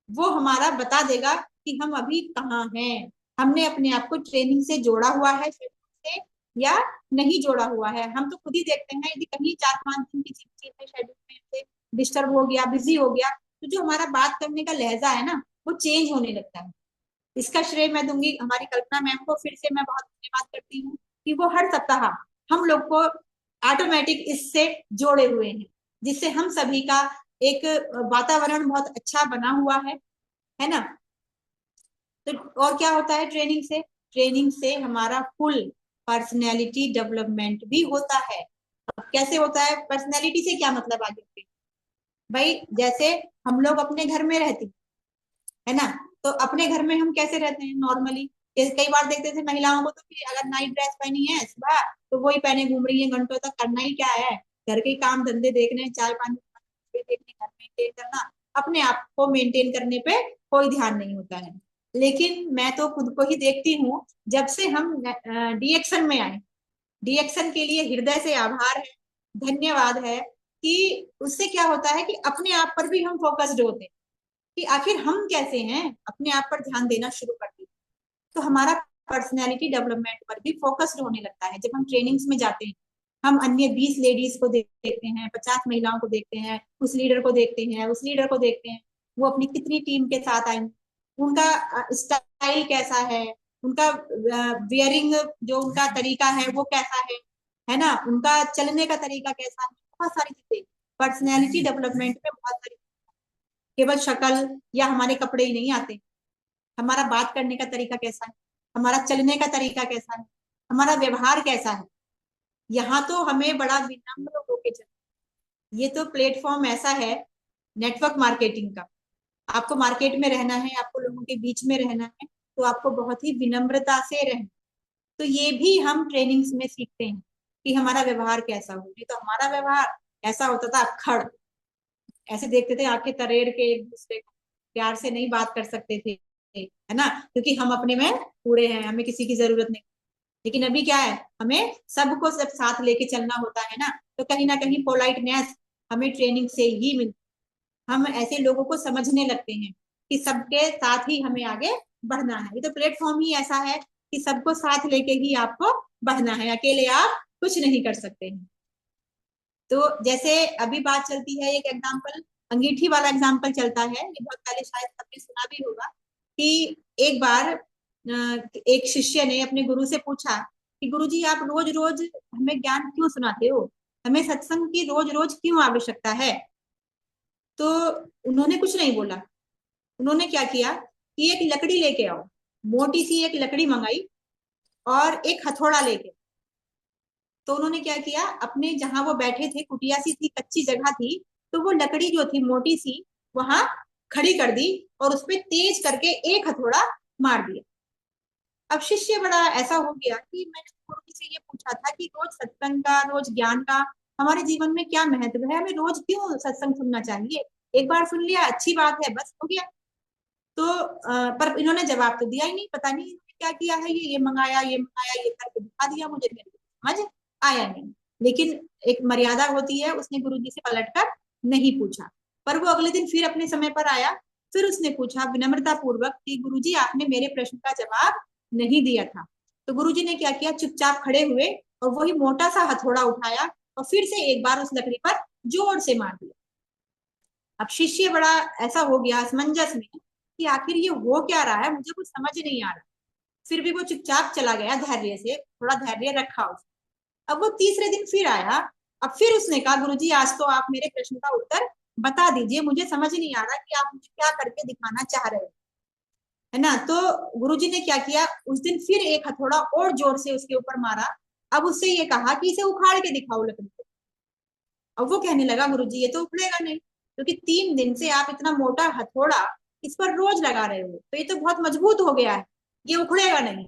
वो हमारा बता देगा कि हम अभी कहाँ हैं, हमने अपने आप को ट्रेनिंग से जोड़ा हुआ है शेड्यूल से या नहीं जोड़ा हुआ है। हम तो खुद ही देखते हैं, यदि कहीं 4-5 दिन किसी चीज में शेड्यूल में से डिस्टर्ब हो गया, बिजी हो गया, तो जो हमारा बात करने का लहजा है ना, वो चेंज होने लगता है। इसका श्रेय मैं दूंगी हमारी कल्पना मैम को, फिर से मैं बहुत धन्यवाद करती हूँ कि वो हर सप्ताह हम लोग को ऑटोमेटिक इससे जोड़े हुए हैं, जिससे हम सभी का एक वातावरण बहुत अच्छा बना हुआ है ना। तो और क्या होता है ट्रेनिंग से, ट्रेनिंग से हमारा फुल पर्सनैलिटी डेवलपमेंट भी होता है। अब कैसे होता है, पर्सनैलिटी से क्या मतलब आगे के भाई, जैसे हम लोग अपने घर में रहती है ना, तो अपने घर में हम कैसे रहते हैं नॉर्मली, कई बार देखते थे महिलाओं को, तो कि अगर नाइट ड्रेस पहनी है सुबह, तो वही पहने घूम रही है घंटों तक, करना ही क्या है, घर के काम धंधे देखने, चाय पानी देखने, घर मेंटेन करना, अपने आप को मेंटेन करने पे कोई ध्यान नहीं होता है। लेकिन मैं तो खुद को ही देखती हूँ, जब से हम डीएक्शन में आए, डीएक्शन के लिए हृदय से आभार है, धन्यवाद है, कि उससे क्या होता है कि अपने आप पर भी हम फोकस्ड होते हैं कि आखिर हम कैसे हैं, अपने आप पर ध्यान देना शुरू कर दिया, तो हमारा पर्सनैलिटी डेवलपमेंट पर भी फोकस्ड होने लगता है। जब हम ट्रेनिंग्स में जाते हैं, हम अन्य 20 लेडीज को देखते हैं, 50 महिलाओं को देखते हैं, उस लीडर को देखते हैं, उस लीडर को देखते हैं, वो अपनी कितनी टीम के साथ आए, उनका स्टाइल कैसा है, उनका वियरिंग जो उनका तरीका है वो कैसा है ना, उनका चलने का तरीका कैसा है, बहुत सारी चीजें पर्सनैलिटी डेवलपमेंट में बहुत सारी, केवल शक्ल या हमारे कपड़े ही नहीं आते, हमारा बात करने का तरीका कैसा है, हमारा चलने का तरीका कैसा है, हमारा व्यवहार कैसा है। यहाँ तो हमें बड़ा विनम्र होके चलना। ये तो प्लेटफॉर्म ऐसा है नेटवर्क मार्केटिंग का, आपको मार्केट में रहना है, आपको लोगों के बीच में रहना है, तो आपको बहुत ही विनम्रता से रहना। तो ये भी हम ट्रेनिंग्स में सीखते हैं कि हमारा व्यवहार कैसा हो। नहीं तो हमारा व्यवहार ऐसा होता था अक्खड़, ऐसे देखते थे आंखें तरेर के, एक दूसरे को प्यार से नहीं बात कर सकते थे, है ना, क्योंकि हम अपने में पूरे हैं, हमें किसी की जरूरत नहीं। लेकिन अभी क्या है, हमें सबको सब साथ लेके चलना होता है ना, तो कहीं ना कहीं पोलाइटनेस हमें ट्रेनिंग से ही मिलती, हम ऐसे लोगों को समझने लगते हैं कि सबके साथ ही हमें आगे बढ़ना है। ये तो प्लेटफॉर्म ही ऐसा है कि सबको साथ लेके ही आपको बढ़ना है, अकेले आप कुछ नहीं कर सकते हैं। तो जैसे अभी बात चलती है, एक एग्जाम्पल अंगीठी वाला एग्जाम्पल चलता है, ये बहुत पहले शायद आपने सुना भी होगा, कि एक बार एक शिष्य ने अपने गुरु से पूछा कि गुरुजी आप रोज रोज हमें ज्ञान क्यों सुनाते हो, हमें सत्संग की रोज रोज क्यों आवश्यकता है। तो उन्होंने कुछ नहीं बोला, उन्होंने क्या किया कि एक लकड़ी लेके आओ, मोटी सी एक लकड़ी मंगाई और एक हथौड़ा लेके। तो उन्होंने क्या किया, अपने जहां वो बैठे थे, कुटिया सी थी, कच्ची जगह थी, तो वो लकड़ी जो थी मोटी सी वहां खड़ी कर दी और उसपे तेज करके एक हथौड़ा मार दिया। अब शिष्य बड़ा ऐसा हो गया कि मैंने गुरुजी से ये पूछा था कि रोज सत्संग का, रोज ज्ञान का हमारे जीवन में क्या महत्व है, हमें रोज क्यों सत्संग सुनना चाहिए। एक बार सुन लिया अच्छी बात है, बस हो गया। तो पर इन्होंने जवाब तो दिया ही नहीं, पता नहीं इन्होंने क्या किया है, ये मंगाया, ये मंगाया, ये करके दिखा दिया मुझे, मेरे को समझ आया नहीं। लेकिन एक मर्यादा होती है, उसने गुरुजी से पलटकर नहीं पूछा। पर वो अगले दिन फिर अपने समय पर आया, फिर उसने पूछा विनम्रता पूर्वक कि गुरुजी आपने मेरे प्रश्न का जवाब नहीं दिया था। तो गुरुजी ने क्या किया, चुपचाप खड़े हुए और वही मोटा सा हथौड़ा उठाया और फिर से एक बार उस लकड़ी पर जोर से मार दिया। अब शिष्य बड़ा ऐसा हो गया असमंजस में कि आखिर ये हो क्या रहा है, मुझे कुछ समझ नहीं आ रहा। फिर भी वो चुपचाप चला गया, धैर्य से, थोड़ा धैर्य रखा उसने। अब वो तीसरे दिन फिर आया। अब फिर उसने कहा गुरुजी आज तो आप मेरे प्रश्न का उत्तर बता दीजिए, मुझे समझ नहीं आ रहा कि आप मुझे क्या करके दिखाना चाह रहे हो, है ना। तो गुरुजी ने क्या किया, उस दिन फिर एक हथौड़ा और जोर से उसके ऊपर मारा। अब उससे ये कहा कि इसे उखाड़ के दिखाओ लकड़ी को। अब वो कहने लगा गुरुजी ये तो उखड़ेगा नहीं, क्योंकि 3 दिन से आप इतना मोटा हथौड़ा इस पर रोज लगा रहे हो, तो ये तो बहुत मजबूत हो गया है, ये उखड़ेगा नहीं।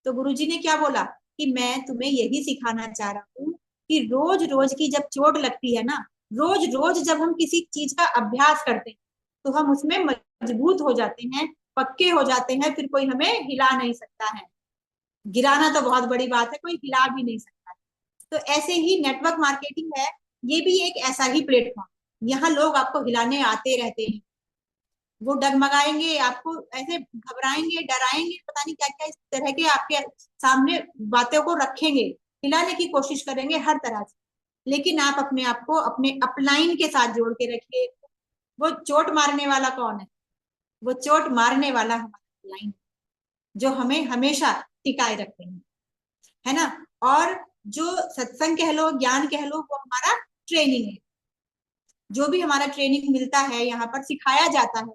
तो गुरुजी ने क्या बोला कि मैं तुम्हें यही सिखाना चाह रहा हूँ कि रोज रोज की जब चोट लगती है ना, रोज रोज जब हम किसी चीज का अभ्यास करते हैं तो हम उसमें मजबूत हो जाते हैं, पक्के हो जाते हैं, फिर कोई हमें हिला नहीं सकता है। गिराना तो बहुत बड़ी बात है, कोई हिला भी नहीं सकता है। तो ऐसे ही नेटवर्क मार्केटिंग है, ये भी एक ऐसा ही प्लेटफॉर्म। यहाँ लोग आपको हिलाने आते रहते हैं, वो डगमगाएंगे, आपको ऐसे घबराएंगे, डराएंगे, पता नहीं क्या क्या इस तरह के आपके सामने बातों को रखेंगे, हिलाने की कोशिश करेंगे हर तरह से। लेकिन आप अपने आप को अपने अपलाइन के साथ जोड़ के रखिए। वो चोट मारने वाला कौन है, वो चोट मारने वाला हमारा अपलाइन, जो हमें हमेशा टिकाए रखते हैं, है ना। और जो सत्संग कह लो, ज्ञान कह लो, वो हमारा ट्रेनिंग है। जो भी हमारा ट्रेनिंग मिलता है, यहाँ पर सिखाया जाता है,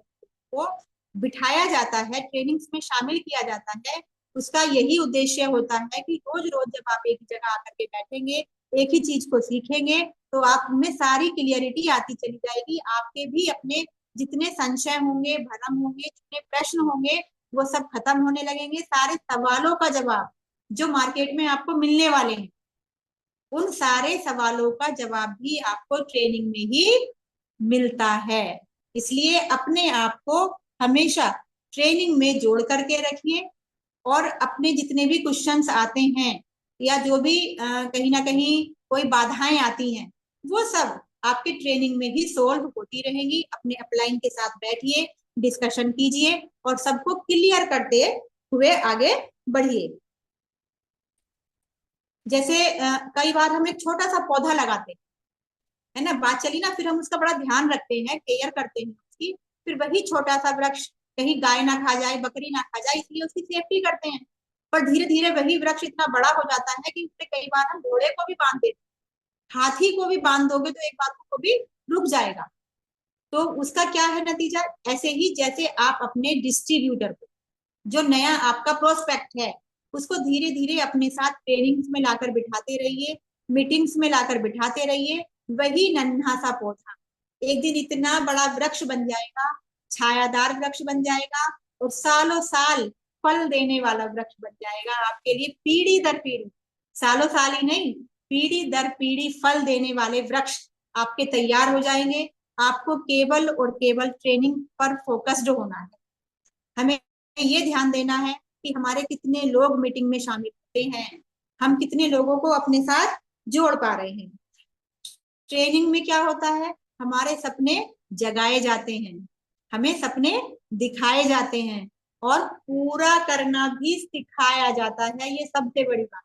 वो बिठाया जाता है, ट्रेनिंग्स में शामिल किया जाता है, उसका यही उद्देश्य होता है कि रोज रोज जब आप एक जगह आकर के बैठेंगे, एक ही चीज को सीखेंगे, तो आप में सारी क्लियरिटी आती चली जाएगी। आपके भी अपने जितने संशय होंगे, भ्रम होंगे, जितने प्रश्न होंगे, वो सब खत्म होने लगेंगे। सारे सवालों का जवाब जो मार्केट में आपको मिलने वाले हैं, उन सारे सवालों का जवाब भी आपको ट्रेनिंग में ही मिलता है। इसलिए अपने आप को हमेशा ट्रेनिंग में जोड़ करके रखिए, और अपने जितने भी क्वेश्चंस आते हैं या जो भी कहीं ना कहीं कोई बाधाएं आती हैं, वो सब आपके ट्रेनिंग में ही सोल्व होती रहेंगी। अपने अपलाइन के साथ बैठिए, डिस्कशन कीजिए और सबको क्लियर करते हुए आगे बढ़िए। जैसे कई बार हम एक छोटा सा पौधा लगाते हैं, है ना, बात चली ना, फिर हम उसका बड़ा ध्यान रखते हैं, केयर करते हैं उसकी, फिर वही छोटा सा वृक्ष कहीं गाय ना खा जाए, बकरी ना खा जाए, इसलिए उसकी सेफ्टी करते हैं। पर धीरे धीरे वही वृक्ष इतना बड़ा हो जाता है कि उससे कई बार हम घोड़े को भी बांध देते हैं, हाथी को भी बांध दोगे तो एक बार को भी रुक जाएगा। तो उसका क्या है नतीजा, ऐसे ही जैसे आप अपने डिस्ट्रीब्यूटर को, जो नया आपका प्रोस्पेक्ट है, उसको धीरे धीरे अपने साथ ट्रेनिंग्स में लाकर बिठाते रहिए, मीटिंग्स में लाकर बिठाते रहिए। वही नन्हा सा पौधा एक दिन इतना बड़ा वृक्ष बन जाएगा, छायादार वृक्ष बन जाएगा, और सालों साल फल देने वाला वृक्ष बन जाएगा आपके लिए, पीढ़ी दर पीढ़ी, सालों साल ही नहीं, पीढ़ी दर पीढ़ी फल देने वाले वृक्ष आपके तैयार हो जाएंगे। आपको केवल और केवल ट्रेनिंग पर फोकस्ड होना है। हमें ये ध्यान देना है कि हमारे कितने लोग मीटिंग में शामिल होते हैं, हम कितने लोगों को अपने साथ जोड़ पा रहे हैं। ट्रेनिंग में क्या होता है, हमारे सपने जगाए जाते हैं, हमें सपने दिखाए जाते हैं, और पूरा करना भी सिखाया जाता है। ये सबसे बड़ी बात,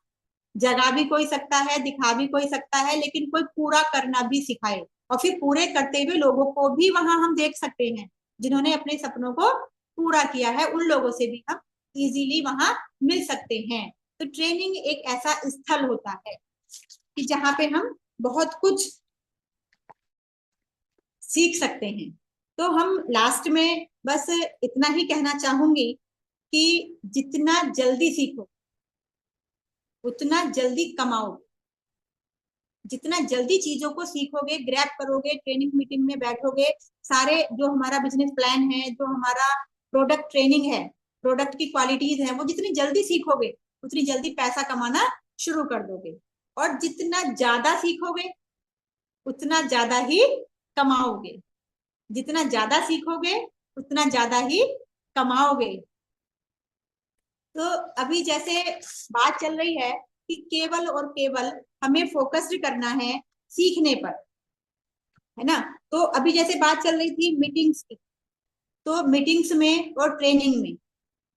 जगा भी कोई सकता है, दिखा भी कोई सकता है, लेकिन कोई पूरा करना भी सिखाए, और फिर पूरे करते हुए लोगों को भी वहां हम देख सकते हैं, जिन्होंने अपने सपनों को पूरा किया है, उन लोगों से भी हम इजीली वहां मिल सकते हैं। तो ट्रेनिंग एक ऐसा स्थल होता है कि जहाँ पे हम बहुत कुछ सीख सकते हैं। तो हम लास्ट में बस इतना ही कहना चाहूंगी कि जितना जल्दी सीखो उतना जल्दी कमाओ। जितना जल्दी चीजों को सीखोगे, ग्रैब करोगे, ट्रेनिंग मीटिंग में बैठोगे, सारे जो हमारा बिजनेस प्लान है, जो हमारा प्रोडक्ट ट्रेनिंग है, प्रोडक्ट की क्वालिटीज है, वो जितनी जल्दी सीखोगे उतनी जल्दी पैसा कमाना शुरू कर दोगे। और जितना ज्यादा सीखोगे उतना ज्यादा ही कमाओगे, जितना ज्यादा सीखोगे उतना ज्यादा ही कमाओगे। तो अभी जैसे बात चल रही है कि केवल और केवल हमें फोकस्ड करना है सीखने पर, है ना। तो अभी जैसे बात चल रही थी मीटिंग्स की, तो मीटिंग्स में और ट्रेनिंग में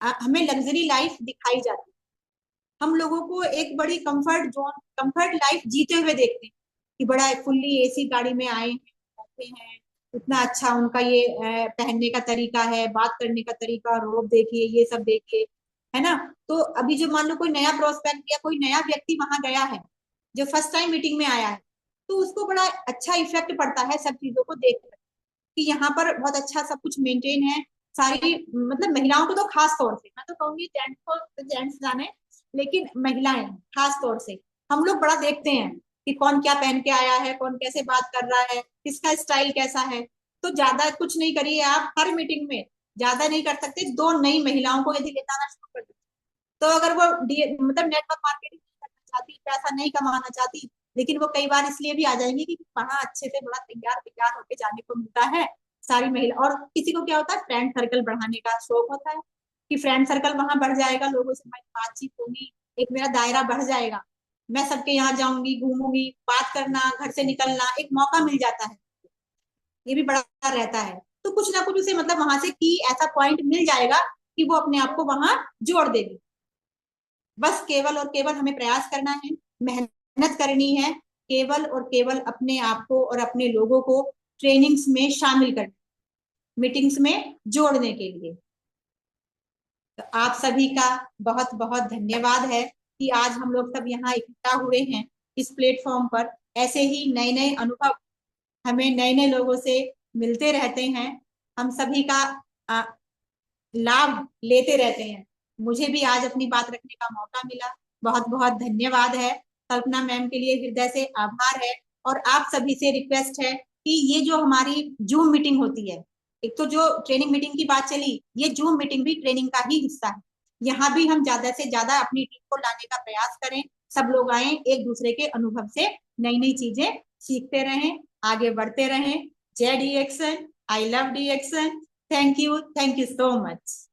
हमें लग्जरी लाइफ दिखाई जाती है। हम लोगों को एक बड़ी कंफर्ट जोन, कंफर्ट लाइफ जीते हुए देखते हैं कि बड़ा फुल्ली एसी गाड़ी में आए हैं, बैठे हैं, इतना अच्छा उनका ये पहनने का तरीका है, बात करने का तरीका, रोब देखिए, ये सब देखिए, है ना। तो अभी जो मान लो कोई नया प्रोस्पेक्ट या कोई नया व्यक्ति वहां गया है, जो फर्स्ट टाइम मीटिंग में आया है, तो उसको बड़ा अच्छा इफेक्ट पड़ता है सब चीजों को देख कर कि यहाँ पर बहुत अच्छा सब कुछ मेंटेन है। सारी मतलब महिलाओं को तो खास तौर से, मैं तो कहूंगी जेंट्स को, जेंट्स जाने, लेकिन महिलाएं खास तौर से हम लोग बड़ा देखते हैं कि कौन क्या पहन के आया है, कौन कैसे बात कर रहा है, किसका स्टाइल कैसा है। तो ज्यादा कुछ नहीं करिए आप, हर मीटिंग में ज्यादा नहीं कर सकते, दो नई महिलाओं को यदि लेकर आना शुरू कर दो, तो अगर वो मतलब नेटवर्क मार्केटिंग नहीं करना चाहती, पैसा नहीं कमाना चाहती, लेकिन वो कई बार इसलिए भी आ जाएंगी कि वहां अच्छे से बड़ा तैयार तैयार होके जाने को मिलता है सारी महिला। और किसी को क्या होता है, फ्रेंड सर्कल बढ़ाने का शौक होता है कि फ्रेंड सर्कल वहां बढ़ जाएगा, लोगों से मेरी बातचीत होगी, एक मेरा दायरा बढ़ जाएगा, मैं सबके यहाँ जाऊंगी, घूमूंगी, बात करना, घर से निकलना, एक मौका मिल जाता है, ये भी बड़ा रहता है। तो कुछ ना कुछ उसे मतलब वहां से की ऐसा पॉइंट मिल जाएगा कि वो अपने आप को वहां जोड़ देगी। बस केवल और केवल हमें प्रयास करना है, मेहनत करनी है, केवल और केवल अपने आप को और अपने लोगों को ट्रेनिंग्स में शामिल करना, मीटिंग्स में जोड़ने के लिए। तो आप सभी का बहुत बहुत धन्यवाद है कि आज हम लोग सब यहाँ इकट्ठा हुए हैं इस प्लेटफॉर्म पर। ऐसे ही नए नए अनुभव हमें नए नए लोगों से मिलते रहते हैं, हम सभी का लाभ लेते रहते हैं। मुझे भी आज अपनी बात रखने का मौका मिला, बहुत बहुत धन्यवाद है। कल्पना मैम के लिए हृदय से आभार है। और आप सभी से रिक्वेस्ट है कि ये जो हमारी जूम मीटिंग होती है, एक तो जो ट्रेनिंग मीटिंग की बात चली, ये जूम मीटिंग भी ट्रेनिंग का ही हिस्सा है। यहाँ भी हम ज्यादा से ज्यादा अपनी टीम को लाने का प्रयास करें, सब लोग आए, एक दूसरे के अनुभव से नई नई चीजें सीखते रहें, आगे बढ़ते रहें। जय DXN, I love DXN, thank you so much.